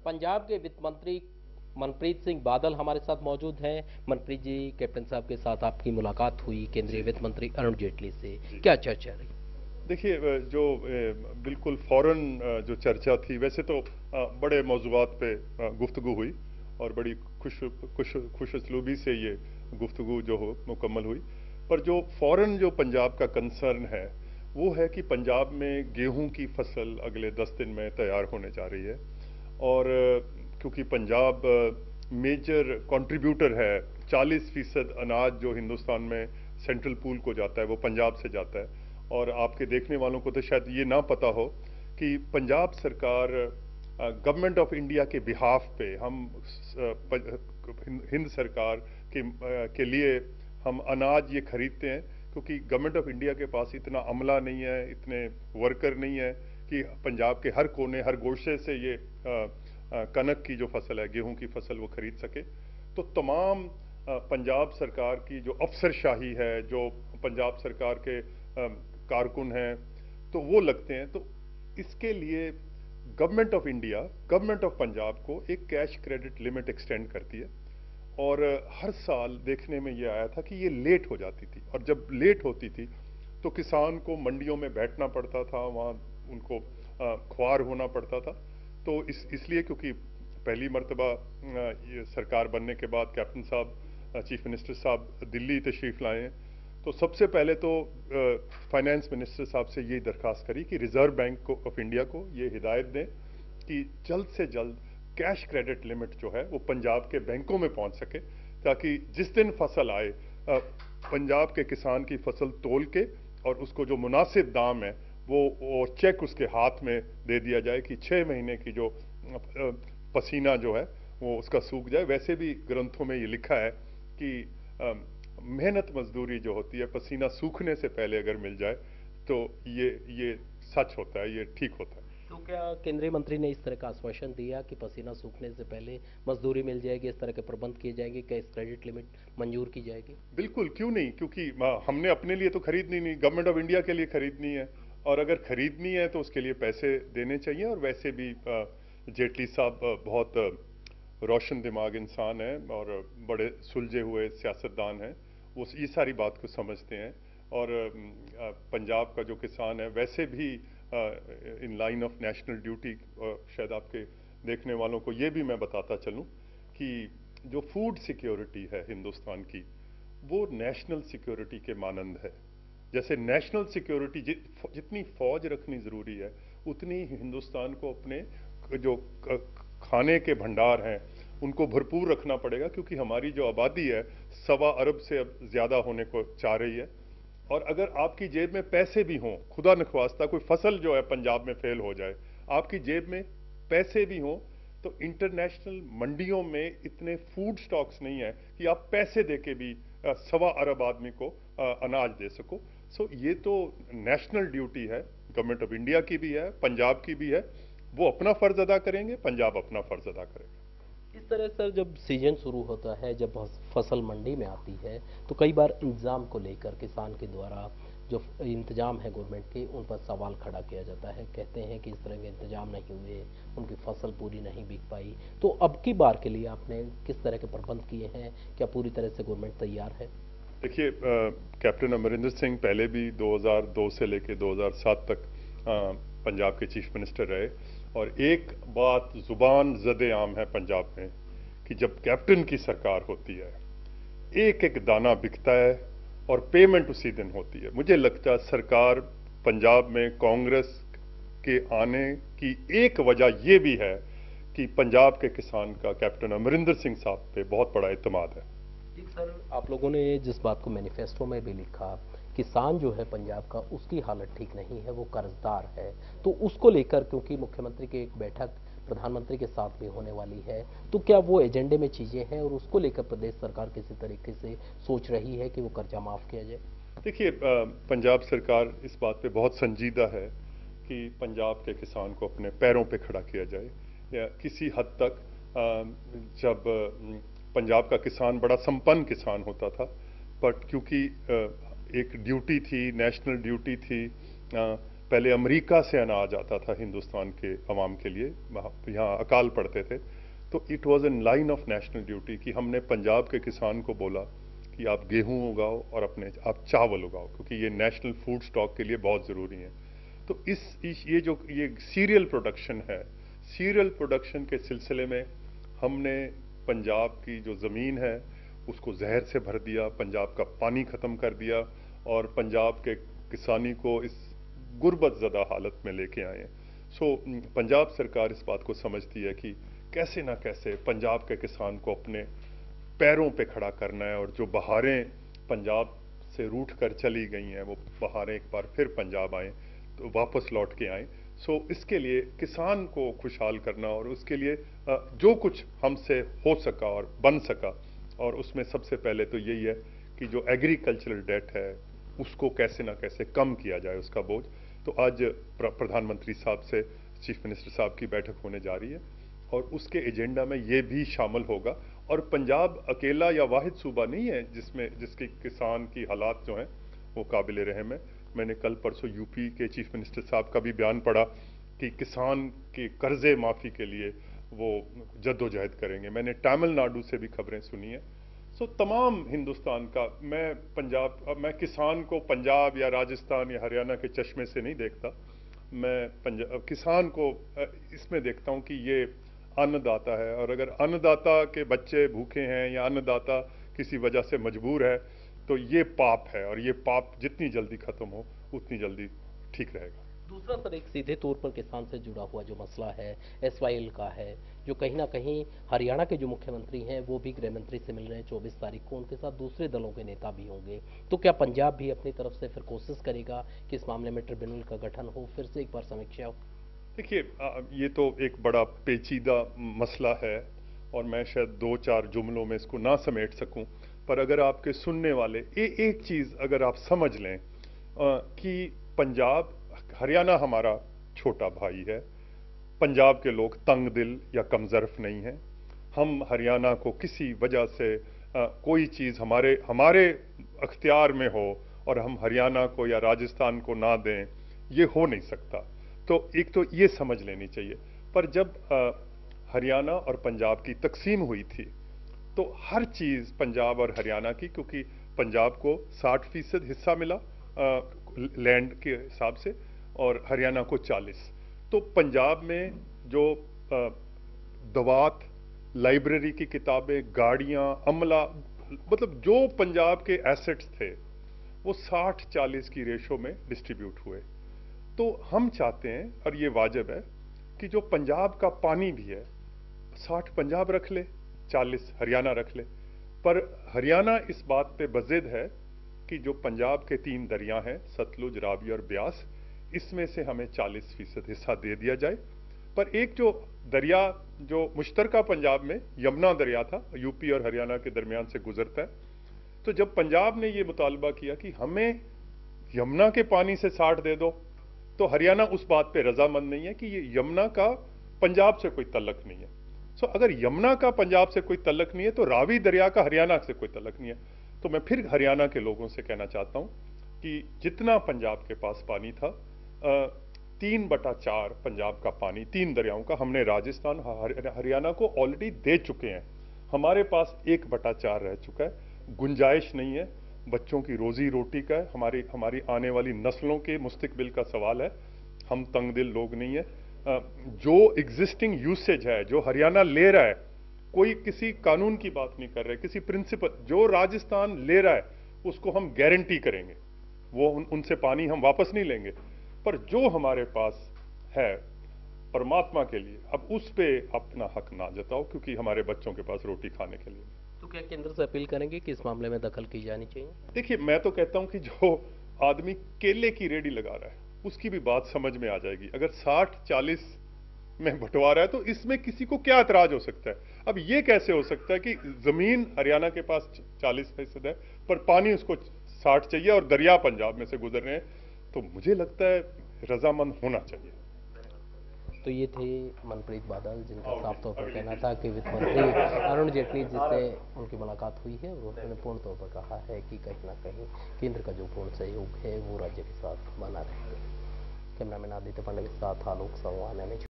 पंजाब के वित्त मंत्री मनप्रीत सिंह बादल हमारे साथ मौजूद हैं। मनप्रीत जी, कैप्टन साहब के साथ आपकी मुलाकात हुई केंद्रीय जी वित्त मंत्री अरुण जेटली से, जी। क्या चर्चा रही? देखिए, जो बिल्कुल फौरन जो चर्चा थी, वैसे तो बड़े मौज़ूआत पे गुफ्तगू हुई और बड़ी खुश खुश खुश उसलूबी से ये गुफ्तगू जो हो मुकम्मल हुई। पर जो फौरन जो पंजाब का कंसर्न है वो है कि पंजाब में गेहूं की फसल अगले 10 दिन में तैयार होने जा रही है। और क्योंकि पंजाब मेजर कंट्रीब्यूटर है, 40% अनाज जो हिंदुस्तान में सेंट्रल पूल को जाता है वो पंजाब से जाता है। और आपके देखने वालों को तो शायद ये ना पता हो कि पंजाब सरकार गवर्नमेंट ऑफ इंडिया के बिहाफ पे हम हिंद सरकार के लिए हम अनाज ये खरीदते हैं, क्योंकि गवर्नमेंट ऑफ इंडिया के पास इतना अमला नहीं है, इतने वर्कर नहीं है कि पंजाब के हर कोने हर गोशे से ये कनक की जो फसल है, गेहूं की फसल वो खरीद सके। तो तमाम पंजाब सरकार की जो अफसरशाही है, जो पंजाब सरकार के कारकुन हैं, तो वो लगते हैं। तो इसके लिए government of India, government of Punjab को एक कैश क्रेडिट लिमिट एक्सटेंड करती है। और हर साल देखने में ये आया था कि ये लेट हो जाती थी, और जब लेट होती थी तो किसान को मंडियों में बैठना पड़ता था, वहाँ उनको ख्वार होना पड़ता था। तो इसलिए क्योंकि पहली मर्तबा ये सरकार बनने के बाद कैप्टन साहब, चीफ मिनिस्टर साहब दिल्ली तशरीफ लाए हैं, तो सबसे पहले तो फाइनेंस मिनिस्टर साहब से यही दरखास्त करी कि रिजर्व बैंक ऑफ इंडिया को ये हिदायत दें कि जल्द से जल्द कैश क्रेडिट लिमिट जो है वो पंजाब के बैंकों में पहुंच सके, ताकि जिस दिन फसल आए पंजाब के किसान की फसल तोल के और उसको जो मुनासिब दाम है वो चेक उसके हाथ में दे दिया जाए कि 6 महीने की जो पसीना जो है वो उसका सूख जाए। वैसे भी ग्रंथों में ये लिखा है कि मेहनत मजदूरी जो होती है पसीना सूखने से पहले अगर मिल जाए तो ये सच होता है, ये ठीक होता है। तो क्या केंद्रीय मंत्री ने इस तरह का आश्वासन दिया कि पसीना सूखने से पहले मजदूरी मिल जाएगी, इस तरह के प्रबंध किए जाएंगे, कैश क्रेडिट लिमिट मंजूर की जाएगी? बिल्कुल, क्यों नहीं, क्योंकि हमने अपने लिए तो खरीदनी नहीं, गवर्नमेंट ऑफ इंडिया के लिए खरीदनी है। और अगर खरीदनी है तो उसके लिए पैसे देने चाहिए। और वैसे भी जेटली साहब बहुत रोशन दिमाग इंसान है और बड़े सुलझे हुए सियासतदान हैं, वो ये सारी बात को समझते हैं। और पंजाब का जो किसान है वैसे भी in line of national duty, शायद आपके देखने वालों को ये भी मैं बताता चलूं कि जो फूड सिक्योरिटी है हिंदुस्तान की, वो नेशनल सिक्योरिटी के मानंद है। जैसे नेशनल सिक्योरिटी जितनी फौज रखनी जरूरी है, उतनी ही हिंदुस्तान को अपने जो खाने के भंडार हैं उनको भरपूर रखना पड़ेगा, क्योंकि हमारी जो आबादी है 1.25 अरब से अब ज्यादा होने को चाह रही है। और अगर आपकी जेब में पैसे भी हों, खुदा नख्वास्ता कोई फसल जो है पंजाब में फेल हो जाए, आपकी जेब में पैसे भी हों, तो इंटरनेशनल मंडियों में इतने फूड स्टॉक्स नहीं है कि आप पैसे देके भी 1.25 अरब आदमी को अनाज दे सको। सो ये तो नेशनल ड्यूटी है, गवर्नमेंट ऑफ इंडिया की भी है, पंजाब की भी है। वो अपना फर्ज अदा करेंगे, पंजाब अपना फर्ज अदा करेगा। इस तरह सर, जब सीजन शुरू होता है, जब फसल मंडी में आती है, तो कई बार इंतजाम को लेकर किसान के द्वारा जो इंतजाम है गवर्नमेंट के, उन पर सवाल खड़ा किया जाता है। कहते हैं कि इस तरह के इंतजाम नहीं हुए, उनकी फसल पूरी नहीं बिक पाई। तो अब की बार के लिए आपने किस तरह के प्रबंध किए हैं? क्या पूरी तरह से गवर्नमेंट तैयार है? देखिए, कैप्टन अमरिंदर सिंह पहले भी 2002 से लेकर 2007 तक पंजाब के चीफ मिनिस्टर रहे। और एक बात जुबान ज़दे आम है पंजाब में कि जब कैप्टन की सरकार होती है, एक एक दाना बिकता है और पेमेंट उसी दिन होती है। मुझे लगता है सरकार पंजाब में कांग्रेस के आने की एक वजह यह भी है कि पंजाब के किसान का कैप्टन अमरिंदर सिंह साहब पे बहुत बड़ा एतमाद है। जी सर, आप लोगों ने जिस बात को मैनिफेस्टो में भी लिखा, किसान जो है पंजाब का, उसकी हालत ठीक नहीं है, वो कर्जदार है, तो उसको लेकर क्योंकि मुख्यमंत्री की एक बैठक प्रधानमंत्री के साथ भी होने वाली है, तो क्या वो एजेंडे में चीजें हैं और उसको लेकर प्रदेश सरकार किसी तरीके से सोच रही है कि वो कर्जा माफ किया जाए? देखिए, पंजाब सरकार इस बात पे बहुत संजीदा है कि पंजाब के किसान को अपने पैरों पे खड़ा किया जाए। या किसी हद तक जब पंजाब का किसान बड़ा संपन्न किसान होता था, बट क्योंकि एक ड्यूटी थी, नेशनल ड्यूटी थी, पहले अमेरिका से अनाज आता था हिंदुस्तान के अवाम के लिए, यहाँ अकाल पड़ते थे, तो it was an line of national duty कि हमने पंजाब के किसान को बोला कि आप गेहूं उगाओ और आप चावल उगाओ, क्योंकि ये नेशनल फूड स्टॉक के लिए बहुत ज़रूरी है। तो ये सीरियल प्रोडक्शन है, सीरियल प्रोडक्शन के सिलसिले में हमने पंजाब की जो ज़मीन है उसको जहर से भर दिया, पंजाब का पानी ख़त्म कर दिया और पंजाब के किसानी को इस गुर्बत ज़दा हालत में लेके आए हैं। सो पंजाब सरकार इस बात को समझती है कि कैसे ना कैसे पंजाब के किसान को अपने पैरों पे खड़ा करना है, और जो बहारें पंजाब से रूठ कर चली गई हैं वो बहारें एक बार फिर पंजाब आएँ, तो वापस लौट के आएँ। सो इसके लिए किसान को खुशहाल करना और उसके लिए जो कुछ हमसे हो सका और बन सका, और उसमें सबसे पहले तो यही है कि जो एग्रीकल्चरल डेट है उसको कैसे ना कैसे कम किया जाए, उसका बोझ। तो आज प्रधानमंत्री साहब से चीफ मिनिस्टर साहब की बैठक होने जा रही है और उसके एजेंडा में ये भी शामिल होगा। और पंजाब अकेला या वाहिद सूबा नहीं है जिसके किसान की हालात जो हैं वो काबिल रहम है। मैंने कल परसों यूपी के चीफ मिनिस्टर साहब का भी बयान पढ़ा कि किसान के कर्जे माफ़ी के लिए वो जद्दोजहद करेंगे। मैंने तमिलनाडु से भी खबरें सुनी हैं। सो तमाम हिंदुस्तान का, मैं किसान को पंजाब या राजस्थान या हरियाणा के चश्मे से नहीं देखता, मैं किसान को इसमें देखता हूँ कि ये अन्नदाता है, और अगर अन्नदाता के बच्चे भूखे हैं या अन्नदाता किसी वजह से मजबूर है तो ये पाप है, और ये पाप जितनी जल्दी खत्म हो उतनी जल्दी ठीक रहेगा। दूसरा सर, एक सीधे तौर पर किसान से जुड़ा हुआ जो मसला है SYL का है, जो कहीं ना कहीं हरियाणा के जो मुख्यमंत्री हैं वो भी गृह मंत्री से मिल रहे हैं 24 तारीख को, उनके साथ दूसरे दलों के नेता भी होंगे, तो क्या पंजाब भी अपनी तरफ से फिर कोशिश करेगा कि इस मामले में ट्रिब्यूनल का गठन हो, फिर से एक बार समीक्षा हो? देखिए, ये तो एक बड़ा पेचीदा मसला है और मैं शायद 2-4 जुमलों में इसको ना समेट सकूं, पर अगर आपके सुनने वाले एक चीज़ अगर आप समझ लें कि पंजाब, हरियाणा हमारा छोटा भाई है। पंजाब के लोग तंग दिल या कमज़र्फ नहीं हैं। हम हरियाणा को किसी वजह से कोई चीज़ हमारे अख्तियार में हो और हम हरियाणा को या राजस्थान को ना दें, ये हो नहीं सकता। तो एक तो ये समझ लेनी चाहिए। पर जब हरियाणा और पंजाब की तकसीम हुई थी तो हर चीज़ पंजाब और हरियाणा की, क्योंकि पंजाब को 60% हिस्सा मिला लैंड के हिसाब से और हरियाणा को 40। तो पंजाब में जो दवात, लाइब्रेरी की किताबें, गाड़ियाँ, अमला, मतलब जो पंजाब के एसेट्स थे वो 60-40 की रेशो में डिस्ट्रीब्यूट हुए। तो हम चाहते हैं, और ये वाजिब है, कि जो पंजाब का पानी भी है 60 पंजाब रख ले, 40 हरियाणा रख ले। पर हरियाणा इस बात पे बज़िद है कि जो पंजाब के 3 दरिया हैं, सतलुज, रावी और ब्यास, इसमें से हमें 40% हिस्सा दे दिया जाए। पर एक जो दरिया जो मुश्तरका पंजाब में यमुना दरिया था, यूपी और हरियाणा के दरमियान से गुजरता है, तो जब पंजाब ने ये मुतालबा किया कि हमें यमुना के पानी से 60 दे दो, तो हरियाणा उस बात पे रजामंद नहीं है कि ये यमुना का पंजाब से कोई तल्लक नहीं है। सो अगर यमुना का पंजाब से कोई तल्लक नहीं है तो रावी दरिया का हरियाणा से कोई तल्लक नहीं है। तो मैं फिर हरियाणा के लोगों से कहना चाहता हूं कि जितना पंजाब के पास पानी था, 3/4 पंजाब का पानी 3 दरियाओं का हमने राजस्थान, हरियाणा को ऑलरेडी दे चुके हैं। हमारे पास 1/4 रह चुका है। गुंजाइश नहीं है, बच्चों की रोजी रोटी का है, हमारी आने वाली नस्लों के मुस्तकबिल का सवाल है। हम तंग दिल लोग नहीं है। जो एग्जिस्टिंग यूसेज है, जो हरियाणा ले रहा है, कोई किसी कानून की बात नहीं कर रहे, किसी प्रिंसिपल, जो राजस्थान ले रहा है उसको हम गारंटी करेंगे, वो उनसे पानी हम वापस नहीं लेंगे। पर जो हमारे पास है परमात्मा के लिए, अब उस पे अपना हक ना जताओ, क्योंकि हमारे बच्चों के पास रोटी खाने के लिए। तो क्या केंद्र से अपील करेंगे कि इस मामले में दखल की जानी चाहिए? देखिए, मैं तो कहता हूं कि जो आदमी केले की रेडी लगा रहा है उसकी भी बात समझ में आ जाएगी। अगर 60-40 में बंटवारा है तो इसमें किसी को क्या एतराज हो सकता है? अब ये कैसे हो सकता है कि जमीन हरियाणा के पास 40% है पर पानी उसको 60 चाहिए और दरिया पंजाब में से गुजर रहे हैं? तो मुझे लगता है रजामंद होना चाहिए। तो ये थे मनप्रीत बादल, जिनका साफ तौर पर कहना था कि वित्त मंत्री अरुण जेटली जिससे उनकी मुलाकात हुई है और उन्होंने पूर्ण तौर पर कहा है कि कहीं ना कहीं केंद्र का जो पूर्ण सहयोग है वो राज्य के साथ बना रहेगा। कैमरामैन आदित्य पांडे के साथ आलोक संवाने में।